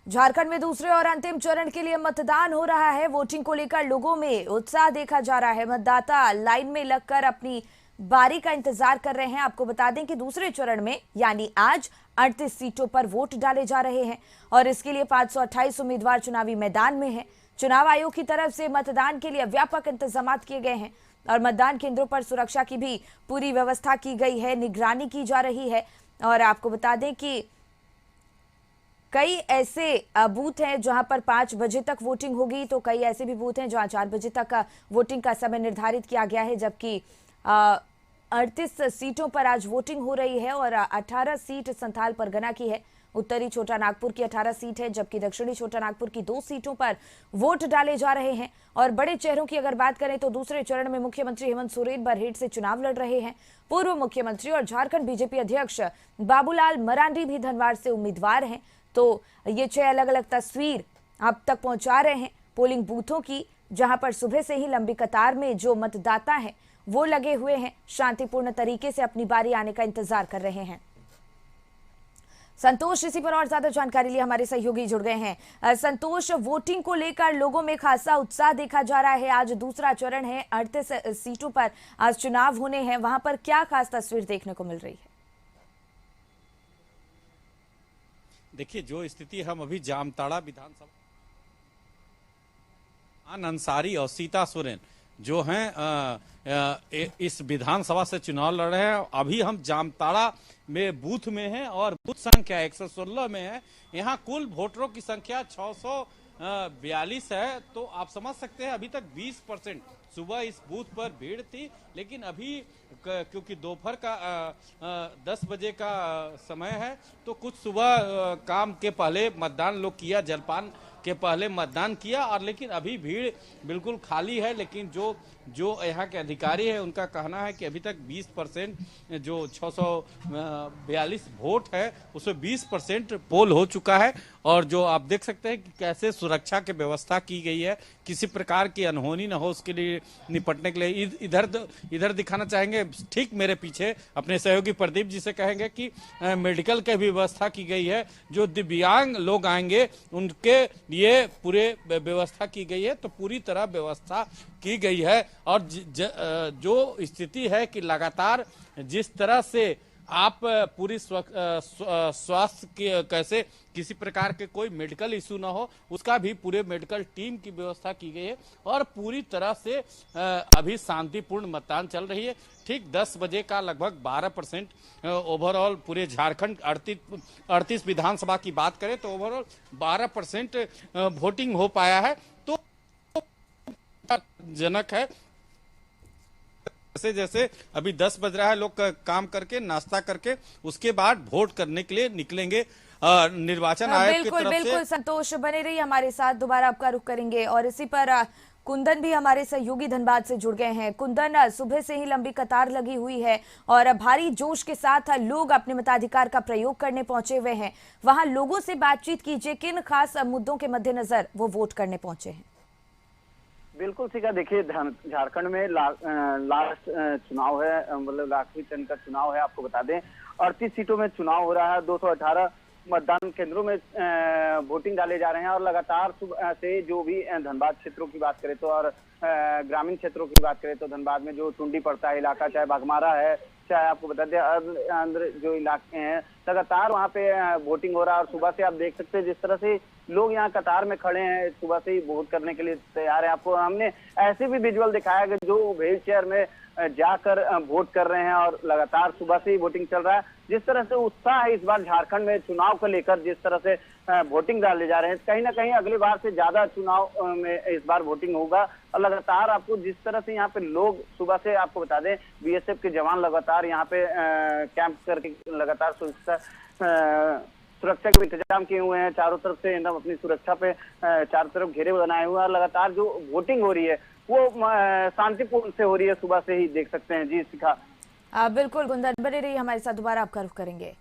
झारखंड में दूसरे और अंतिम चरण के लिए मतदान हो रहा है। वोटिंग को लेकर लोगों में उत्साह देखा जा रहा है। मतदाता लाइन में लगकर अपनी बारी का इंतजार कर रहे हैं। आपको बता दें कि दूसरे चरण में यानी आज 38 सीटों पर वोट डाले जा रहे हैं और इसके लिए 528 उम्मीदवार चुनावी मैदान में हैं। चुनाव आयोग की तरफ से मतदान के लिए व्यापक इंतजाम किए गए हैं और मतदान केंद्रों पर सुरक्षा की भी पूरी व्यवस्था की गई है, निगरानी की जा रही है। और आपको बता दें कि कई ऐसे बूथ हैं जहां पर 5 बजे तक वोटिंग होगी, तो कई ऐसे भी बूथ हैं जहां 4 बजे तक का वोटिंग का समय निर्धारित किया गया है। जबकि 38 सीटों पर आज वोटिंग हो रही है और 18 सीट संथाल परगना की है। उत्तरी छोटा नागपुर की 18 सीट है, जबकि दक्षिणी छोटा नागपुर की 2 सीटों पर वोट डाले जा रहे हैं। और बड़े चेहरों की अगर बात करें तो दूसरे चरण में मुख्यमंत्री हेमंत सोरेन बरहेट से चुनाव लड़ रहे हैं। पूर्व मुख्यमंत्री और झारखंड बीजेपी अध्यक्ष बाबूलाल मरांडी भी धनबाद से उम्मीदवार हैं। तो ये 6 अलग अलग तस्वीर आप तक पहुंचा रहे हैं पोलिंग बूथों की, जहां पर सुबह से ही लंबी कतार में जो मतदाता हैं वो लगे हुए हैं, शांतिपूर्ण तरीके से अपनी बारी आने का इंतजार कर रहे हैं। संतोष, इसी पर और ज्यादा जानकारी लिए हमारे सहयोगी जुड़ गए हैं। संतोष, वोटिंग को लेकर लोगों में खासा उत्साह देखा जा रहा है। आज दूसरा चरण है, 38 सीटों पर आज चुनाव होने हैं, वहां पर क्या खास तस्वीर देखने को मिल रही है? देखिए, जो स्थिति हम अभी जामताड़ा विधानसभा अंसारी और सीता सोरेन जो हैं इस विधानसभा से चुनाव लड़ रहे हैं। अभी हम जामताड़ा में बूथ में हैं और बूथ संख्या 116 में है। यहाँ कुल वोटरों की संख्या 642 है। तो आप समझ सकते हैं अभी तक 20% सुबह इस बूथ पर भीड़ थी, लेकिन अभी क्योंकि दोपहर का 10 बजे का समय है, तो कुछ सुबह काम के पहले मतदान लोग किया, जलपान के पहले मतदान किया, और लेकिन अभी भीड़ बिल्कुल खाली है। लेकिन जो यहाँ के अधिकारी है उनका कहना है कि अभी तक 20% जो 642 वोट है उसमें 20% पोल हो चुका है। और जो आप देख सकते हैं कि कैसे सुरक्षा की व्यवस्था की गई है, किसी प्रकार की अनहोनी न हो उसके लिए निपटने के लिए। इधर दिखाना चाहेंगे, ठीक मेरे पीछे अपने सहयोगी प्रदीप जी से कहेंगे कि मेडिकल की व्यवस्था की गई है। जो दिव्यांग लोग आएंगे उनके लिए पूरे व्यवस्था की गई है, तो पूरी तरह व्यवस्था की गई है। और जो स्थिति है कि लगातार जिस तरह से आप पूरी स्वास्थ्य की कैसे किसी प्रकार के कोई मेडिकल इशू ना हो उसका भी पूरे मेडिकल टीम की व्यवस्था की गई है। और पूरी तरह से अभी शांतिपूर्ण मतदान चल रही है। ठीक 10 बजे का लगभग 12% ओवरऑल पूरे झारखंड 38 विधानसभा की बात करें तो ओवरऑल 12% वोटिंग हो पाया है। तो जनक है। जैसे जैसे अभी 10 बज रहा है, लोग काम करके नाश्ता करके उसके बाद वोट करने के लिए निकलेंगे निर्वाचन आयोग की तरफ से। बिल्कुल संतोष, बने रहिए हमारे साथ, दोबारा आपका रुख करेंगे। और इसी पर कुंदन भी हमारे सहयोगी धनबाद से जुड़ गए हैं। कुंदन, सुबह से ही लंबी कतार लगी हुई है और भारी जोश के साथ लोग अपने मताधिकार का प्रयोग करने पहुंचे हुए हैं। वहां लोगों से बातचीत कीजिए, किन खास मुद्दों के मद्देनजर वो वोट करने पहुंचे हैं? बिल्कुल सीखा। देखिए, झारखंड में लास्ट चुनाव है, मतलब आखिरी चरण का चुनाव है। आपको बता दें 38 सीटों में चुनाव हो रहा है। 218 मतदान केंद्रों में वोटिंग डाले जा रहे हैं और लगातार सुबह से जो भी धनबाद क्षेत्रों की बात करें तो और ग्रामीण क्षेत्रों की बात करें तो धनबाद में जो टुंडी पड़ता है इलाका, चाहे बाघमारा है, चाहे आपको बता दें अंदर जो इलाके हैं, लगातार वहाँ पे वोटिंग हो रहा है। और सुबह से आप देख सकते हैं जिस तरह से लोग यहाँ कतार में खड़े हैं, सुबह से ही वोट करने के लिए तैयार है। आपको हमने ऐसे भी विजुअल दिखाया कि जो व्हील चेयर में जाकर वोट कर रहे हैं और लगातार सुबह से ही वोटिंग चल रहा है। जिस तरह से उत्साह है इस बार झारखंड में चुनाव को लेकर, जिस तरह से वोटिंग डाले जा रहे हैं, कहीं ना कहीं अगली बार से ज्यादा चुनाव में इस बार वोटिंग होगा। और लगातार आपको जिस तरह से यहाँ पे लोग सुबह से, आपको बता दें बीएसएफ के जवान लगातार यहाँ पे कैंप करके लगातार सुरक्षा के इंतजाम किए हुए हैं। चारों तरफ से एकदम अपनी सुरक्षा पे चारों तरफ घेरे बनाए हुए हैं और लगातार जो वोटिंग हो रही है वो शांतिपूर्ण से हो रही है, सुबह से ही देख सकते हैं। जी शिखा। बिल्कुल कुंदन, बने रहिए हमारे साथ, दोबारा आपका रुख करेंगे।